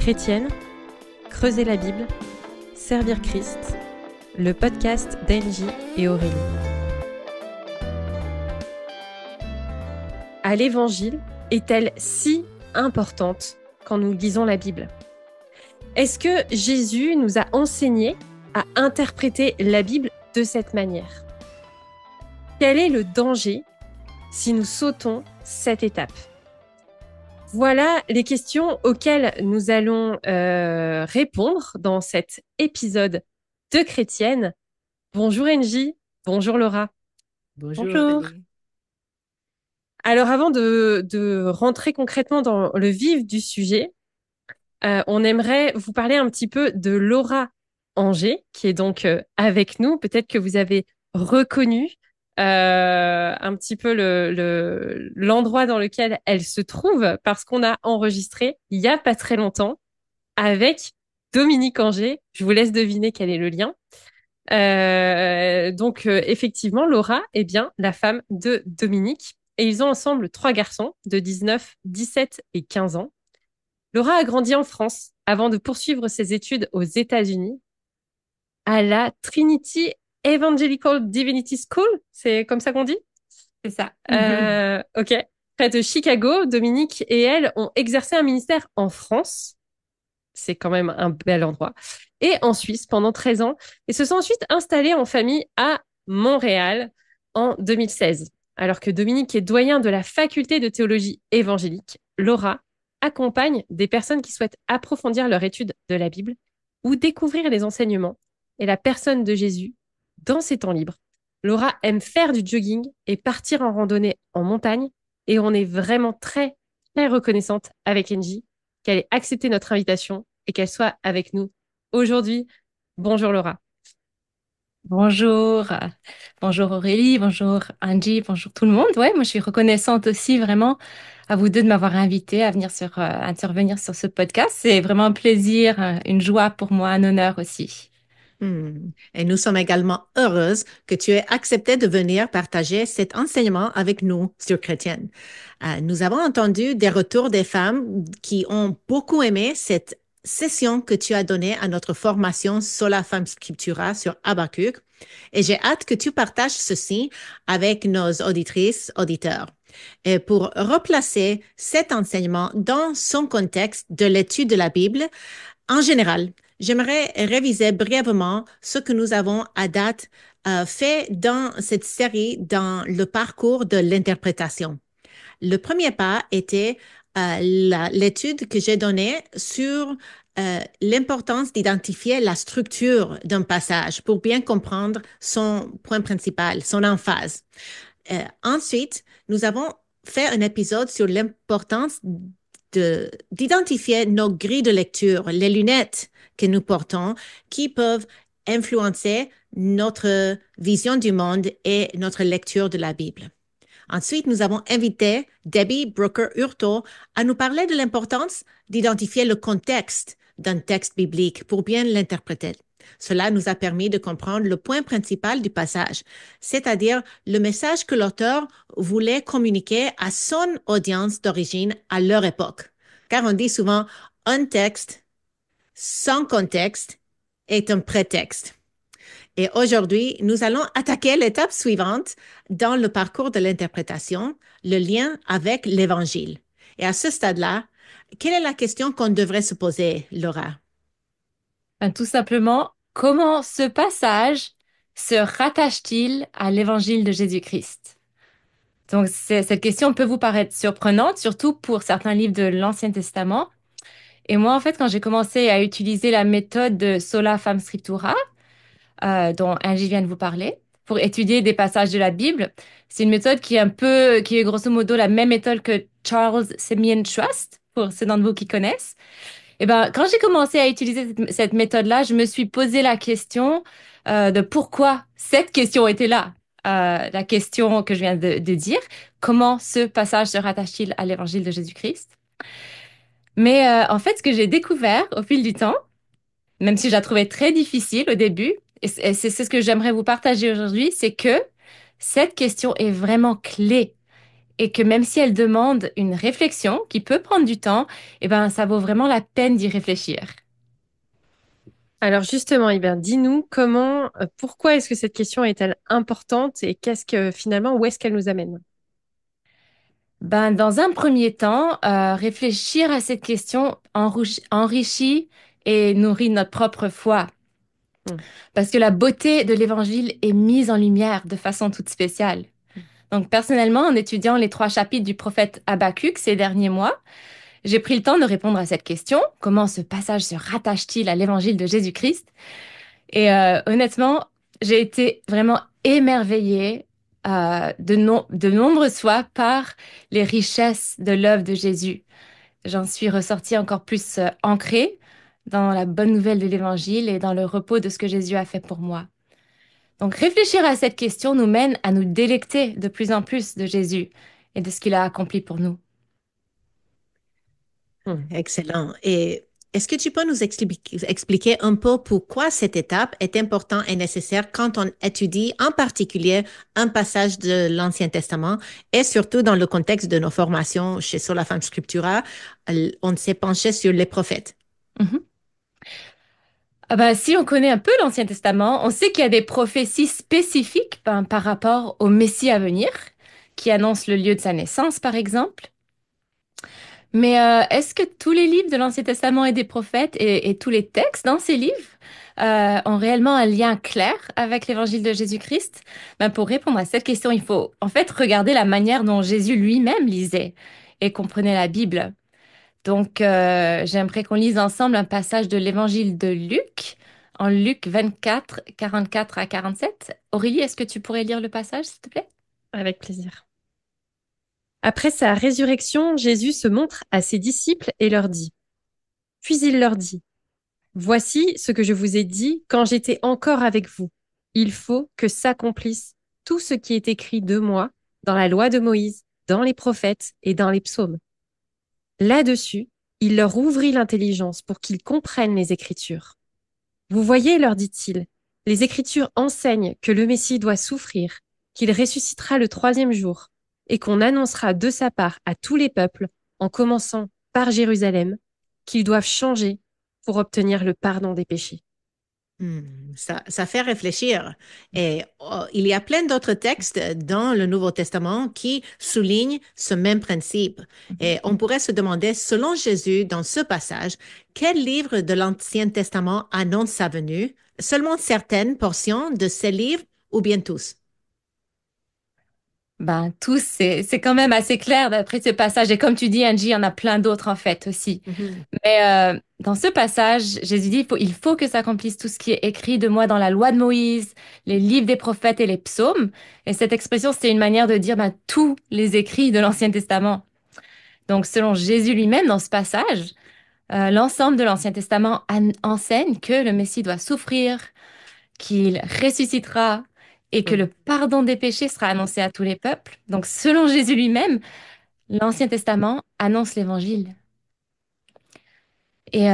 Chrétienne, creuser la Bible, servir Christ, le podcast d'Angie et Aurélie. À l'Évangile est-elle si importante quand nous lisons la Bible? Est-ce que Jésus nous a enseigné à interpréter la Bible de cette manière? Quel est le danger si nous sautons cette étape? Voilà les questions auxquelles nous allons répondre dans cet épisode de Chrétienne. Bonjour Angie, bonjour Laura. Bonjour Bonjour. Aurélie. Alors avant de rentrer concrètement dans le vif du sujet, on aimerait vous parler un petit peu de Laura Angers, qui est donc avec nous. Peut-être que vous avez reconnu un petit peu l'endroit dans lequel elle se trouve, parce qu'on a enregistré il y a pas très longtemps avec Dominique Angers. Je vous laisse deviner quel est le lien. Donc effectivement, Laura est bien la femme de Dominique. Et ils ont ensemble 3 garçons de 19, 17 et 15 ans. Laura a grandi en France avant de poursuivre ses études aux États-Unis à la Trinity Evangelical Divinity School. C'est comme ça qu'on dit? C'est ça. Ok. Près de Chicago, Dominique et elle ont exercé un ministère en France. C'est quand même un bel endroit. Et en Suisse pendant 13 ans. Et se sont ensuite installés en famille à Montréal en 2016. Alors que Dominique est doyen de la faculté de théologie évangélique, Laura accompagne des personnes qui souhaitent approfondir leur étude de la Bible ou découvrir les enseignements et la personne de Jésus dans ses temps libres. Laura aime faire du jogging et partir en randonnée en montagne. Et on est vraiment très, très reconnaissante avec Angie qu'elle ait accepté notre invitation et qu'elle soit avec nous aujourd'hui. Bonjour Laura. Bonjour. Bonjour Aurélie, bonjour Angie, bonjour tout le monde. Ouais, moi je suis reconnaissante aussi vraiment à vous deux de m'avoir invitée à venir intervenir sur ce podcast. C'est vraiment un plaisir, une joie pour moi, un honneur aussi. Et nous sommes également heureuses que tu aies accepté de venir partager cet enseignement avec nous sur Chrétienne. Nous avons entendu des retours des femmes qui ont beaucoup aimé cette session que tu as donnée à notre formation Sola Femme Scriptura sur Habakkuk. Et j'ai hâte que tu partages ceci avec nos auditrices, auditeurs. Et pour replacer cet enseignement dans son contexte de l'étude de la Bible, en général, j'aimerais réviser brièvement ce que nous avons à date fait dans cette série dans le parcours de l'interprétation. Le premier pas était l'étude que j'ai donnée sur l'importance d'identifier la structure d'un passage pour bien comprendre son point principal, son emphase. Ensuite, nous avons fait un épisode sur l'importance d'identifier nos grilles de lecture, les lunettes que nous portons, qui peuvent influencer notre vision du monde et notre lecture de la Bible. Ensuite, nous avons invité Debbie Brooker-Hurtaud à nous parler de l'importance d'identifier le contexte d'un texte biblique pour bien l'interpréter. Cela nous a permis de comprendre le point principal du passage, c'est-à-dire le message que l'auteur voulait communiquer à son audience d'origine à leur époque. Car on dit souvent, un texte sans contexte est un prétexte. Et aujourd'hui, nous allons attaquer l'étape suivante dans le parcours de l'interprétation, le lien avec l'Évangile. Et à ce stade-là, quelle est la question qu'on devrait se poser, Laura? Tout simplement, comment ce passage se rattache-t-il à l'évangile de Jésus-Christ? Donc, cette question peut vous paraître surprenante, surtout pour certains livres de l'Ancien Testament. Et moi, en fait, quand j'ai commencé à utiliser la méthode de Sola Femme Scriptura, dont Angie vient de vous parler, pour étudier des passages de la Bible, c'est une méthode qui est grosso modo la même méthode que Charles Simeon Trust, pour ceux d'entre vous qui connaissent. Et ben, quand j'ai commencé à utiliser cette méthode-là, je me suis posé la question de pourquoi cette question était là. La question que je viens de dire, comment ce passage se rattache-t-il à l'évangile de Jésus-Christ? Mais en fait, ce que j'ai découvert au fil du temps, même si je la trouvais très difficile au début, et c'est ce que j'aimerais vous partager aujourd'hui, c'est que cette question est vraiment clé et que même si elle demande une réflexion qui peut prendre du temps, eh ben, ça vaut vraiment la peine d'y réfléchir. Alors justement, Hubert, dis-nous pourquoi est-ce que cette question est-elle importante et qu'est-ce que finalement, où est-ce qu'elle nous amène? Ben, dans un premier temps, réfléchir à cette question enrichit et nourrit notre propre foi. Hmm. Parce que la beauté de l'Évangile est mise en lumière de façon toute spéciale. Donc, personnellement, en étudiant les 3 chapitres du prophète Habakkuk ces derniers mois, j'ai pris le temps de répondre à cette question. Comment ce passage se rattache-t-il à l'Évangile de Jésus-Christ? Et honnêtement, j'ai été vraiment émerveillée de nombreuses fois par les richesses de l'œuvre de Jésus. J'en suis ressortie encore plus ancrée dans la bonne nouvelle de l'Évangile et dans le repos de ce que Jésus a fait pour moi. Donc réfléchir à cette question nous mène à nous délecter de plus en plus de Jésus et de ce qu'il a accompli pour nous. Hmm. Excellent. Et est-ce que tu peux nous expliquer un peu pourquoi cette étape est importante et nécessaire quand on étudie en particulier un passage de l'Ancien Testament et surtout dans le contexte de nos formations chez Sola Femme Scriptura, on s'est penché sur les prophètes. Mhm. Ah bah, si on connaît un peu l'Ancien Testament, on sait qu'il y a des prophéties spécifiques par rapport au Messie à venir, qui annoncent le lieu de sa naissance, par exemple. Mais est-ce que tous les livres de l'Ancien Testament et des prophètes et tous les textes dans ces livres ont réellement un lien clair avec l'évangile de Jésus-Christ? Ben, pour répondre à cette question, il faut en fait regarder la manière dont Jésus lui-même lisait et comprenait la Bible. Donc, j'aimerais qu'on lise ensemble un passage de l'évangile de Luc, en Luc 24, 44 à 47. Aurélie, est-ce que tu pourrais lire le passage, s'il te plaît? Avec plaisir. Après sa résurrection, Jésus se montre à ses disciples et leur dit, puis il leur dit, Voici ce que je vous ai dit quand j'étais encore avec vous. Il faut que s'accomplisse tout ce qui est écrit de moi dans la loi de Moïse, dans les prophètes et dans les psaumes. Là-dessus, il leur ouvrit l'intelligence pour qu'ils comprennent les Écritures. Vous voyez, leur dit-il, les Écritures enseignent que le Messie doit souffrir, qu'il ressuscitera le 3e jour, et qu'on annoncera de sa part à tous les peuples, en commençant par Jérusalem, qu'ils doivent changer pour obtenir le pardon des péchés. Ça fait réfléchir. Et il y a plein d'autres textes dans le Nouveau Testament qui soulignent ce même principe. Et on pourrait se demander, selon Jésus, dans ce passage, quel livre de l'Ancien Testament annonce sa venue? Seulement certaines portions de ces livres ou bien tous? Ben, tous, c'est quand même assez clair d'après ce passage. Et comme tu dis, Angie, il y en a plein d'autres en fait aussi. Mhm. Mais dans ce passage, Jésus dit, il faut que s'accomplisse tout ce qui est écrit de moi dans la loi de Moïse, les livres des prophètes et les psaumes. Et cette expression, c'était une manière de dire ben, tous les écrits de l'Ancien Testament. Donc, selon Jésus lui-même, dans ce passage, l'ensemble de l'Ancien Testament enseigne que le Messie doit souffrir, qu'il ressuscitera et que le pardon des péchés sera annoncé à tous les peuples. Donc, selon Jésus lui-même, l'Ancien Testament annonce l'Évangile. Et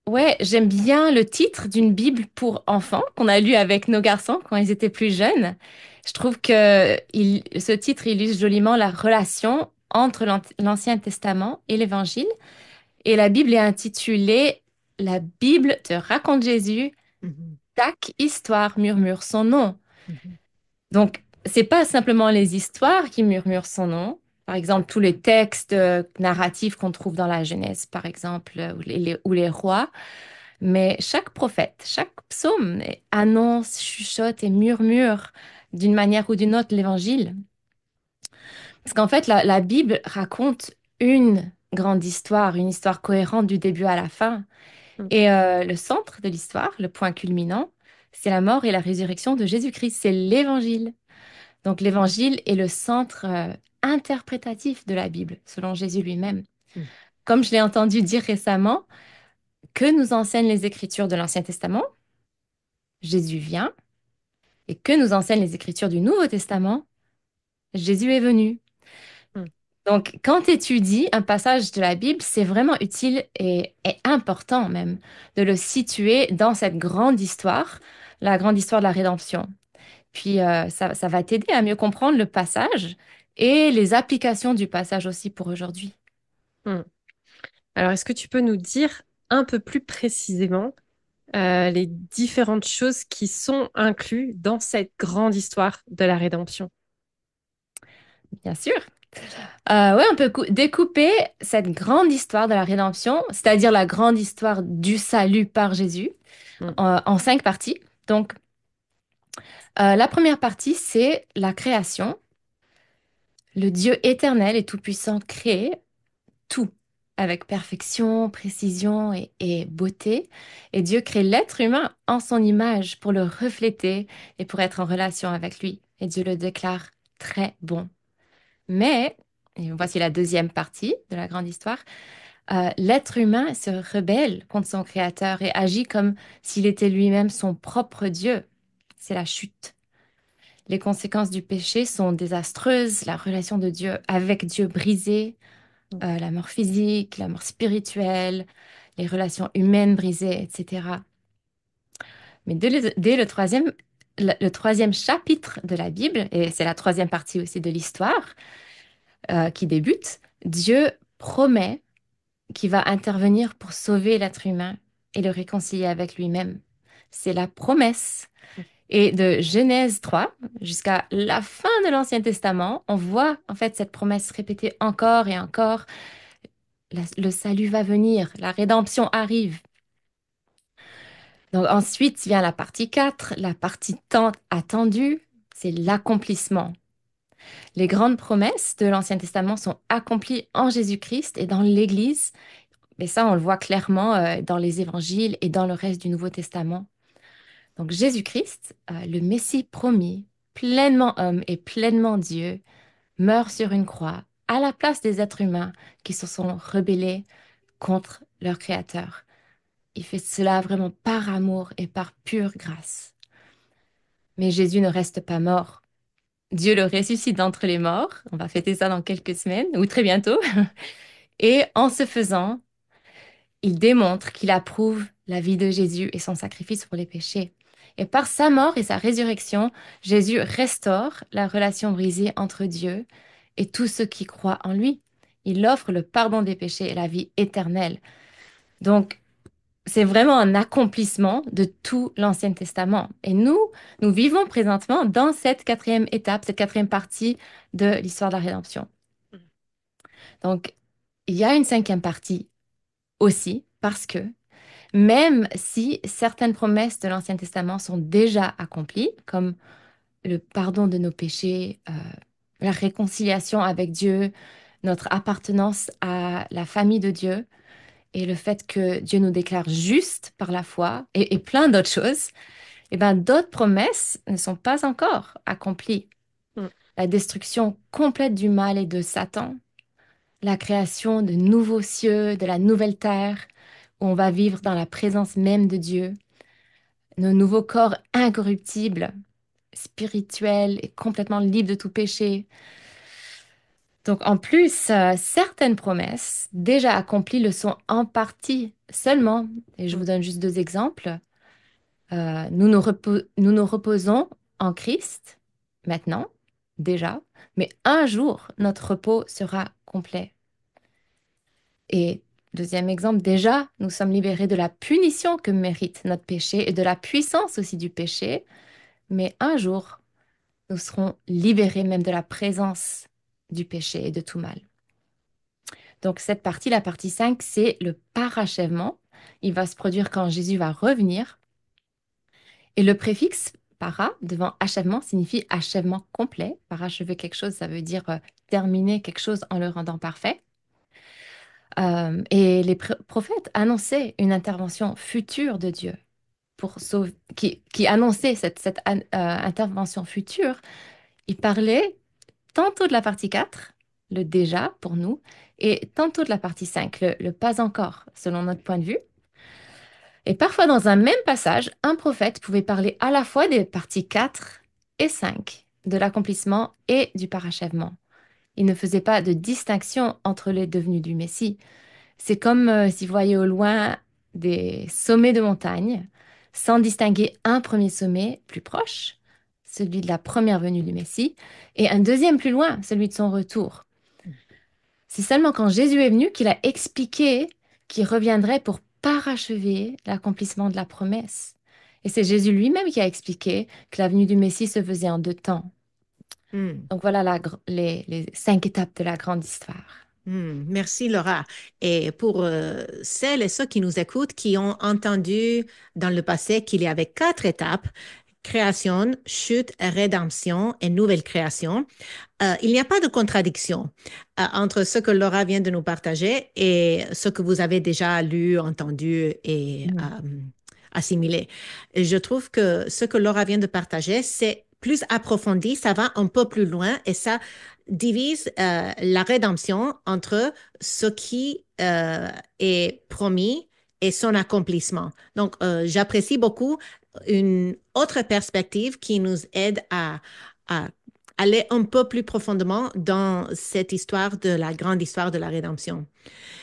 ouais, j'aime bien le titre d'une Bible pour enfants qu'on a lu avec nos garçons quand ils étaient plus jeunes. Je trouve que ce titre illustre joliment la relation entre l'Ancien Testament et l'Évangile. Et la Bible est intitulée La Bible te raconte Jésus, Mhm. chaque histoire murmure son nom. Mhm. Donc, c'est pas simplement les histoires qui murmurent son nom. Par exemple, tous les textes narratifs qu'on trouve dans la Genèse, par exemple, ou les rois. Mais chaque prophète, chaque psaume annonce, chuchote et murmure d'une manière ou d'une autre l'évangile. Parce qu'en fait, la Bible raconte une grande histoire, une histoire cohérente du début à la fin. Mm. Et le centre de l'histoire, le point culminant, c'est la mort et la résurrection de Jésus-Christ. C'est l'évangile. Donc l'évangile est le centre interprétatif de la Bible, selon Jésus lui-même. Mhm. Comme je l'ai entendu dire récemment, que nous enseignent les Écritures de l'Ancien Testament? Jésus vient. Et que nous enseignent les Écritures du Nouveau Testament? Jésus est venu. Mm. Donc, quand tu étudies un passage de la Bible, c'est vraiment utile et important même de le situer dans cette grande histoire, la grande histoire de la rédemption. Puis, ça va t'aider à mieux comprendre le passage et les applications du passage aussi pour aujourd'hui. Hmm. Alors, est-ce que tu peux nous dire un peu plus précisément les différentes choses qui sont incluses dans cette grande histoire de la rédemption? Bien sûr. Ouais, on peut découper cette grande histoire de la rédemption, c'est-à-dire la grande histoire du salut par Jésus, Hmm. en 5 parties. Donc, la première partie, c'est la création. Le Dieu éternel et tout-puissant crée tout avec perfection, précision et beauté. Et Dieu crée l'être humain en son image pour le refléter et pour être en relation avec lui. Et Dieu le déclare très bon. Mais, et voici la deuxième partie de la grande histoire, l'être humain se rebelle contre son créateur et agit comme s'il était lui-même son propre Dieu. C'est la chute. Les conséquences du péché sont désastreuses, la relation de Dieu avec Dieu brisée, la mort physique, la mort spirituelle, les relations humaines brisées, etc. Mais dès le troisième chapitre de la Bible, et c'est la troisième partie aussi de l'histoire qui débute, Dieu promet qu'il va intervenir pour sauver l'être humain et le réconcilier avec lui-même. C'est la promesse. Et de Genèse 3 jusqu'à la fin de l'Ancien Testament, on voit en fait cette promesse répétée encore et encore. Le salut va venir, la rédemption arrive. Donc ensuite vient la partie 4, la partie tant attendue, c'est l'accomplissement. Les grandes promesses de l'Ancien Testament sont accomplies en Jésus-Christ et dans l'Église. Mais ça, on le voit clairement dans les évangiles et dans le reste du Nouveau Testament. Donc Jésus-Christ, le Messie promis, pleinement homme et pleinement Dieu, meurt sur une croix à la place des êtres humains qui se sont rebellés contre leur Créateur. Il fait cela vraiment par amour et par pure grâce. Mais Jésus ne reste pas mort. Dieu le ressuscite d'entre les morts. On va fêter ça dans quelques semaines ou très bientôt. Et en ce faisant, il démontre qu'il approuve la vie de Jésus et son sacrifice pour les péchés. Et par sa mort et sa résurrection, Jésus restaure la relation brisée entre Dieu et tous ceux qui croient en lui. Il offre le pardon des péchés et la vie éternelle. Donc, c'est vraiment un accomplissement de tout l'Ancien Testament. Et nous vivons présentement dans cette quatrième étape, cette quatrième partie de l'histoire de la rédemption. Donc, il y a une cinquième partie aussi, parce que même si certaines promesses de l'Ancien Testament sont déjà accomplies, comme le pardon de nos péchés, la réconciliation avec Dieu, notre appartenance à la famille de Dieu, et le fait que Dieu nous déclare justes par la foi, et plein d'autres choses, eh ben, d'autres promesses ne sont pas encore accomplies. Mm. La destruction complète du mal et de Satan, la création de nouveaux cieux, de la nouvelle terre, où on va vivre dans la présence même de Dieu, nos nouveaux corps incorruptibles, spirituels et complètement libres de tout péché. Donc en plus, certaines promesses déjà accomplies le sont en partie seulement. Et je vous donne juste deux exemples. Nous nous reposons en Christ maintenant, déjà, mais un jour, notre repos sera complet. Et deuxième exemple, déjà, nous sommes libérés de la punition que mérite notre péché et de la puissance aussi du péché, mais un jour, nous serons libérés même de la présence du péché et de tout mal. Donc cette partie, la partie 5, c'est le parachèvement. Il va se produire quand Jésus va revenir. Et le préfixe para devant achèvement signifie achèvement complet. Parachever quelque chose, ça veut dire terminer quelque chose en le rendant parfait. Et les prophètes annonçaient une intervention future de Dieu pour sauver, qui annonçait cette intervention future. Ils parlaient tantôt de la partie 4, le déjà pour nous, et tantôt de la partie 5, le pas encore, selon notre point de vue. Et parfois, dans un même passage, un prophète pouvait parler à la fois des parties 4 et 5, de l'accomplissement et du parachèvement. Il ne faisait pas de distinction entre les devenus du Messie. C'est comme si vous voyez au loin des sommets de montagne, sans distinguer un premier sommet plus proche, celui de la première venue du Messie, et un deuxième plus loin, celui de son retour. C'est seulement quand Jésus est venu qu'il a expliqué qu'il reviendrait pour parachever l'accomplissement de la promesse. Et c'est Jésus lui-même qui a expliqué que la venue du Messie se faisait en 2 temps. Hmm. Donc voilà les 5 étapes de la grande histoire. Merci Laura. Et pour celles et ceux qui nous écoutent, qui ont entendu dans le passé qu'il y avait 4 étapes, création, chute, rédemption et nouvelle création, il n'y a pas de contradiction entre ce que Laura vient de nous partager et ce que vous avez déjà lu, entendu et Mm. assimilé. Et je trouve que ce que Laura vient de partager, c'est plus approfondi, ça va un peu plus loin et ça divise la rédemption entre ce qui est promis et son accomplissement. Donc, j'apprécie beaucoup une autre perspective qui nous aide à aller un peu plus profondément dans cette histoire de la grande histoire de la rédemption.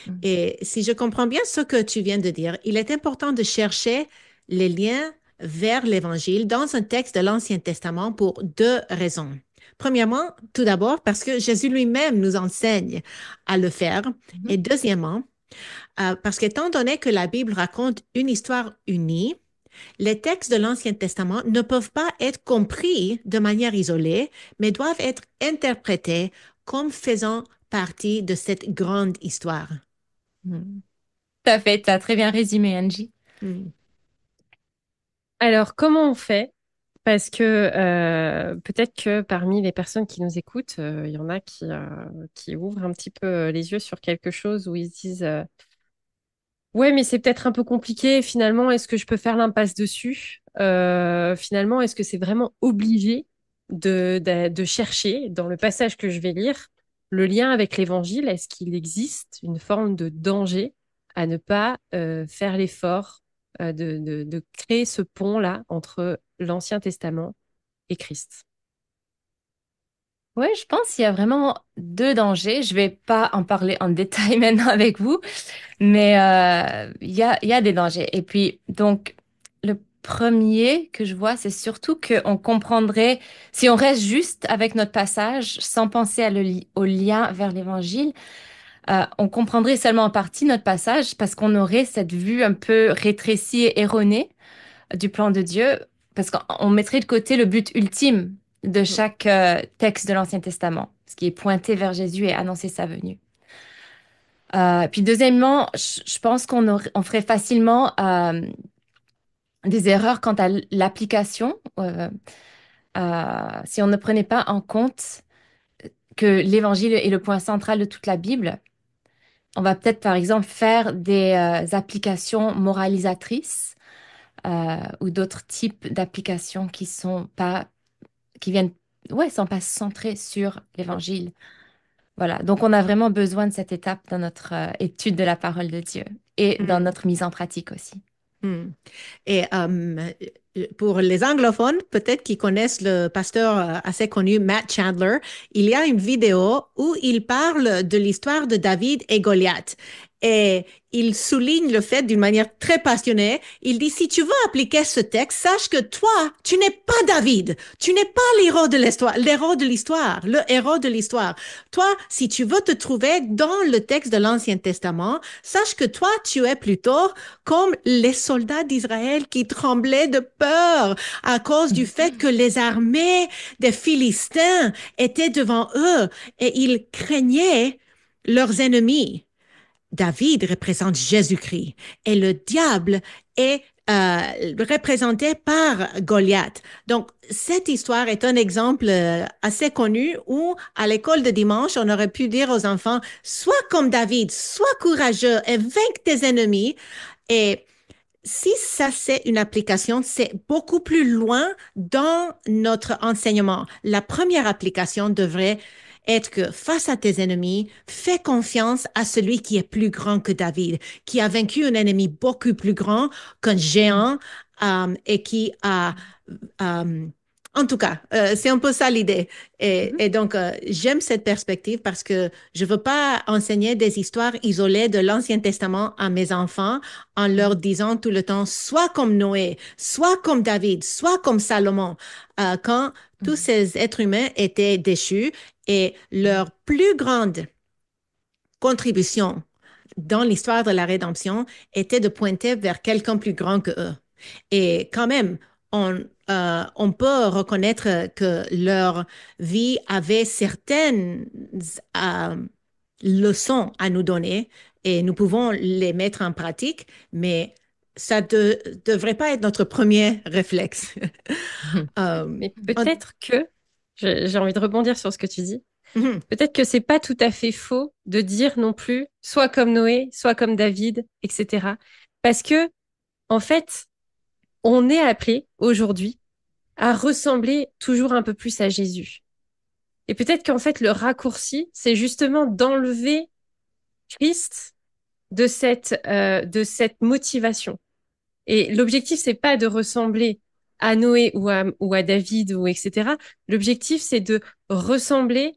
Mm. Et si je comprends bien ce que tu viens de dire, il est important de chercher les liens vers l'Évangile dans un texte de l'Ancien Testament pour 2 raisons. Premièrement, tout d'abord, parce que Jésus lui-même nous enseigne à le faire. Mhm. Et deuxièmement, parce qu'étant donné que la Bible raconte une histoire unie, les textes de l'Ancien Testament ne peuvent pas être compris de manière isolée, mais doivent être interprétés comme faisant partie de cette grande histoire. Mm. Tout à fait, tu as très bien résumé, Angie. Hmm. Alors, comment on fait? Parce que peut-être que parmi les personnes qui nous écoutent, il y en a qui ouvrent un petit peu les yeux sur quelque chose où ils se disent ouais, mais c'est peut-être un peu compliqué. Finalement, est-ce que je peux faire l'impasse dessus? Finalement, est-ce que c'est vraiment obligé de chercher dans le passage que je vais lire le lien avec l'Évangile? Est-ce qu'il existe une forme de danger à ne pas faire l'effort de créer ce pont-là entre l'Ancien Testament et Christ? Oui, je pense qu'il y a vraiment 2 dangers. Je vais pas en parler en détail maintenant avec vous, mais il y a des dangers. Et puis, donc, le premier que je vois, c'est surtout qu'on comprendrait, si on reste juste avec notre passage, sans penser au lien vers l'Évangile, on comprendrait seulement en partie notre passage parce qu'on aurait cette vue un peu rétrécie et erronée du plan de Dieu, parce qu'on mettrait de côté le but ultime de Mm. chaque texte de l'Ancien Testament, ce qui est pointé vers Jésus et annoncer sa venue. Puis deuxièmement, je pense on ferait facilement des erreurs quant à l'application si on ne prenait pas en compte que l'Évangile est le point central de toute la Bible. On va peut-être, par exemple, faire des applications moralisatrices ou d'autres types d'applications qui viennent, ouais, sont pas centrées sur l'Évangile. Voilà. Donc, on a vraiment besoin de cette étape dans notre étude de la parole de Dieu et dans Hmm. notre mise en pratique aussi. Hmm. Et pour les anglophones, peut-être qui connaissent le pasteur assez connu, Matt Chandler, il y a une vidéo où il parle de l'histoire de David et Goliath. Et il souligne le fait d'une manière très passionnée. Il dit, si tu veux appliquer ce texte, sache que toi, tu n'es pas David. Tu n'es pas le héros de l'histoire. Toi, si tu veux te trouver dans le texte de l'Ancien Testament, sache que toi, tu es plutôt comme les soldats d'Israël qui tremblaient de peur à cause du fait que les armées des Philistins étaient devant eux et ils craignaient leurs ennemis. David représente Jésus-Christ et le diable est représenté par Goliath. Donc, cette histoire est un exemple assez connu où, à l'école de dimanche, on aurait pu dire aux enfants, sois comme David, sois courageux et vainque tes ennemis. Et si ça, c'est une application, c'est beaucoup plus loin dans notre enseignement. La première application devrait être que face à tes ennemis, fais confiance à celui qui est plus grand que David, qui a vaincu un ennemi beaucoup plus grand qu'un géant et qui a euh, En tout cas, c'est un peu ça l'idée. Mhm. Et donc, j'aime cette perspective parce que je veux pas enseigner des histoires isolées de l'Ancien Testament à mes enfants en leur Mhm. disant tout le temps, soit comme Noé, soit comme David, soit comme Salomon, quand tous Mhm. ces êtres humains étaient déchus et leur plus grande contribution dans l'histoire de la rédemption était de pointer vers quelqu'un plus grand que eux. Et quand même, on peut reconnaître que leur vie avait certaines euh, leçons à nous donner et nous pouvons les mettre en pratique, mais ça ne devrait pas être notre premier réflexe. Euh, Mais en- peut-être que, j'ai envie de rebondir sur ce que tu dis, Mhm, peut-être que c'est pas tout à fait faux de dire non plus, soit comme Noé, soit comme David, etc. Parce que, en fait, on est appelé aujourd'hui à ressembler toujours un peu plus à Jésus. Et peut-être qu'en fait, le raccourci, c'est justement d'enlever Christ de cette motivation. Et l'objectif, c'est pas de ressembler à Noé ou à David ou etc. L'objectif, c'est de ressembler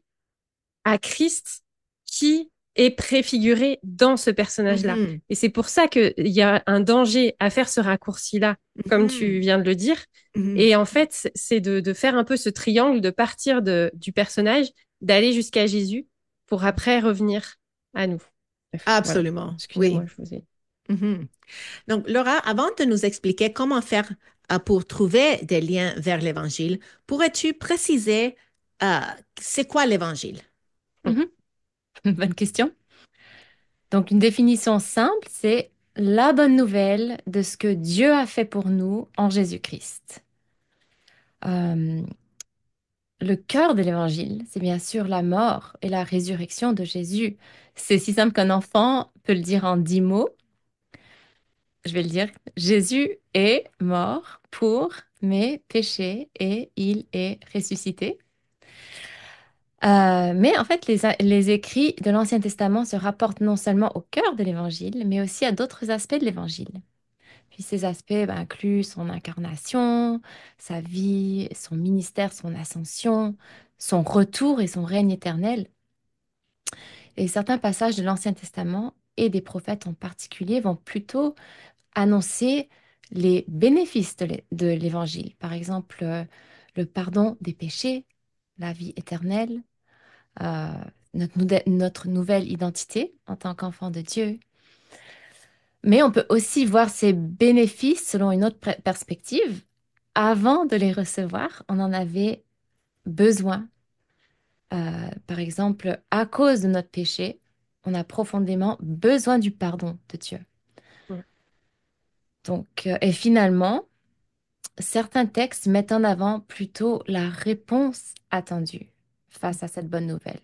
à Christ qui est préfiguré dans ce personnage-là. mhm, Et c'est pour ça qu'il y a un danger à faire ce raccourci-là, comme tu mhm, viens de le dire. mhm. Et en fait, c'est de faire un peu ce triangle, de partir du personnage, d'aller jusqu'à Jésus pour après revenir à nous. Bref, voilà. Absolument, Excusez-moi, oui. je vous ai... Mhm. Donc, Laura, avant de nous expliquer comment faire pour trouver des liens vers l'Évangile, pourrais-tu préciser euh, c'est quoi l'Évangile? Mhm. Bonne question. Donc, une définition simple, c'est la bonne nouvelle de ce que Dieu a fait pour nous en Jésus-Christ. Euh, le cœur de l'évangile, c'est bien sûr la mort et la résurrection de Jésus. C'est si simple qu'un enfant peut le dire en 10 mots. Je vais le dire. Jésus est mort pour mes péchés et il est ressuscité. Mais en fait, les écrits de l'Ancien Testament se rapportent non seulement au cœur de l'Évangile, mais aussi à d'autres aspects de l'Évangile. Puis ces aspects incluent son incarnation, sa vie, son ministère, son ascension, son retour et son règne éternel. Et certains passages de l'Ancien Testament et des prophètes en particulier vont plutôt annoncer les bénéfices de l'Évangile. Par exemple, le pardon des péchés, la vie éternelle, euh, notre nouvelle identité en tant qu'enfant de Dieu. Mais on peut aussi voir ces bénéfices selon une autre perspective. Avant de les recevoir, on en avait besoin. Par exemple, à cause de notre péché, on a profondément besoin du pardon de Dieu. Donc, et finalement, certains textes mettent en avant plutôt la réponse attendue face à cette bonne nouvelle.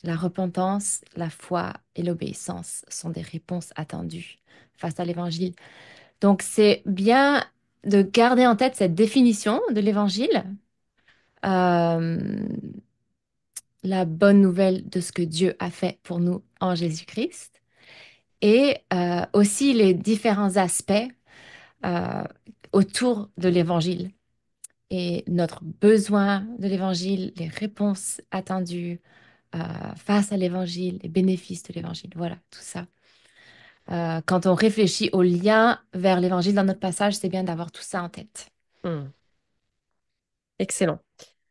La repentance, la foi et l'obéissance sont des réponses attendues face à l'Évangile. Donc, c'est bien de garder en tête cette définition de l'Évangile, euh, la bonne nouvelle de ce que Dieu a fait pour nous en Jésus-Christ, et aussi les différents aspects euh, autour de l'Évangile et notre besoin de l'Évangile, les réponses attendues face à l'Évangile, les bénéfices de l'Évangile. Voilà, tout ça. Quand on réfléchit au lien vers l'Évangile dans notre passage, c'est bien d'avoir tout ça en tête. Hmm. Excellent.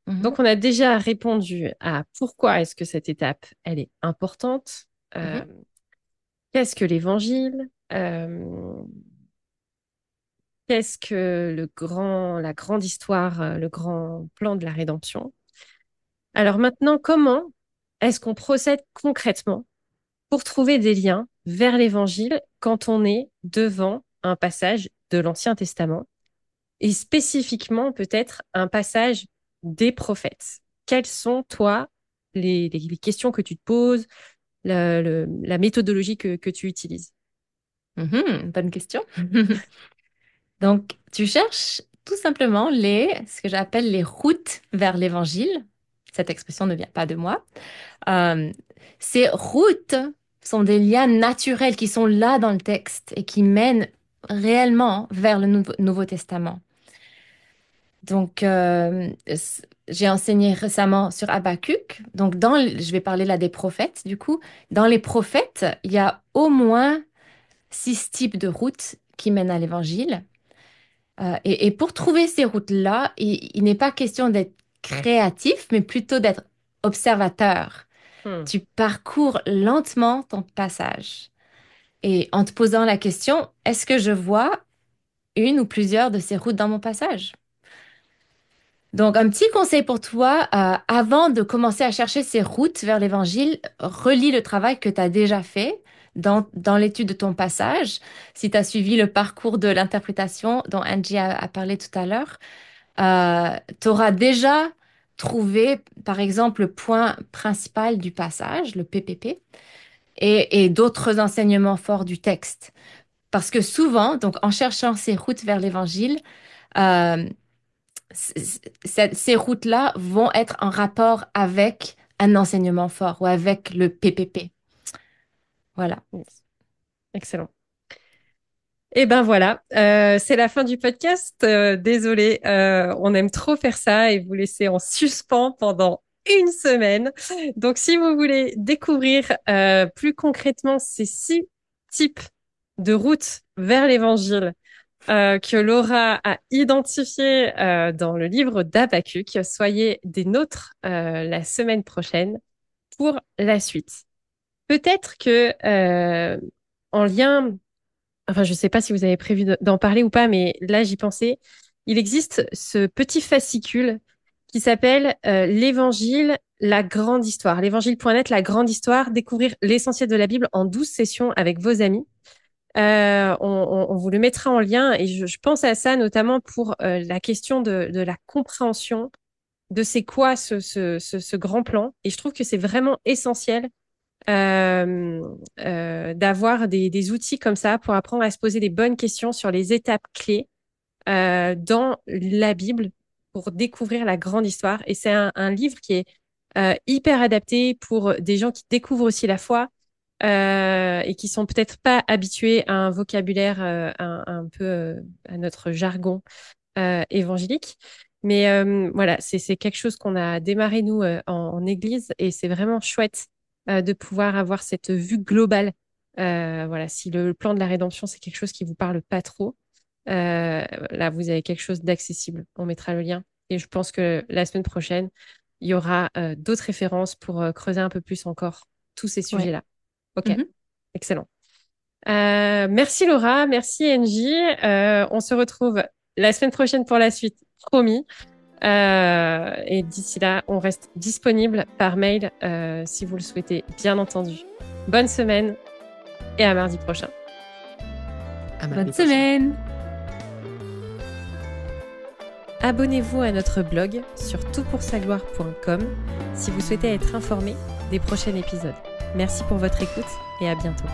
Mhm, Donc, on a déjà répondu à pourquoi est-ce que cette étape, elle est importante. mhm, Euh, Qu'est-ce que l'évangile? Qu'est-ce que la grande histoire, le grand plan de la rédemption? Alors maintenant, comment est-ce qu'on procède concrètement pour trouver des liens vers l'évangile quand on est devant un passage de l'Ancien Testament et spécifiquement peut-être un passage des prophètes? Quelles sont, toi, les questions que tu te poses, la méthodologie que tu utilises? bonne question. Donc, tu cherches tout simplement ce que j'appelle les routes vers l'Évangile. Cette expression ne vient pas de moi. Euh, Ces routes sont des liens naturels qui sont là dans le texte et qui mènent réellement vers le Nouveau Testament. Donc, j'ai enseigné récemment sur Habakkuk. Donc, je vais parler là des prophètes, du coup. Dans les prophètes, il y a au moins 6 types de routes qui mènent à l'évangile. Et pour trouver ces routes-là, il n'est pas question d'être créatif, mais plutôt d'être observateur. Hmm. Tu parcours lentement ton passage. Et en te posant la question, est-ce que je vois une ou plusieurs de ces routes dans mon passage? Donc, un petit conseil pour toi, avant de commencer à chercher ces routes vers l'Évangile, relis le travail que tu as déjà fait dans l'étude de ton passage. Si tu as suivi le parcours de l'interprétation dont Angie a parlé tout à l'heure, tu auras déjà trouvé, par exemple, le point principal du passage, le PPP, et d'autres enseignements forts du texte. Parce que souvent, donc en cherchant ces routes vers l'Évangile, euh, ces routes-là vont être en rapport avec un enseignement fort ou avec le PPP. Voilà. Yes. Excellent. Et ben voilà, c'est la fin du podcast. Désolée, on aime trop faire ça et vous laisser en suspens pendant une semaine. Donc, si vous voulez découvrir plus concrètement ces 6 types de routes vers l'Évangile que Laura a identifiés dans le livre d'Habakkuk, soyez des nôtres la semaine prochaine pour la suite. Peut-être que en lien enfin, je ne sais pas si vous avez prévu d'en parler ou pas, mais là, j'y pensais. Il existe ce petit fascicule qui s'appelle l'Évangile, la grande histoire. L'Évangile.net, la grande histoire, découvrir l'essentiel de la Bible en 12 sessions avec vos amis. On vous le mettra en lien et je pense à ça notamment pour la question de la compréhension de c'est quoi ce grand plan. Et je trouve que c'est vraiment essentiel d'avoir des outils comme ça pour apprendre à se poser des bonnes questions sur les étapes clés dans la Bible pour découvrir la grande histoire. Et c'est un livre qui est hyper adapté pour des gens qui découvrent aussi la foi et qui sont peut-être pas habitués à un vocabulaire un peu à notre jargon évangélique. Mais voilà, c'est quelque chose qu'on a démarré nous en église et c'est vraiment chouette de pouvoir avoir cette vue globale. Voilà, si le plan de la rédemption c'est quelque chose qui vous parle pas trop, là vous avez quelque chose d'accessible. On mettra le lien et je pense que la semaine prochaine il y aura d'autres références pour creuser un peu plus encore tous ces Ouais. sujets-là. Ok, Mhm. excellent. Merci Laura, merci Angie. On se retrouve la semaine prochaine pour la suite, promis. Et d'ici là, on reste disponible par mail si vous le souhaitez, bien entendu. Bonne semaine et à mardi prochain. À mardi Bonne prochain. semaine! Abonnez-vous à notre blog sur toutpoursagloire.com si vous souhaitez être informé des prochains épisodes. Merci pour votre écoute et à bientôt.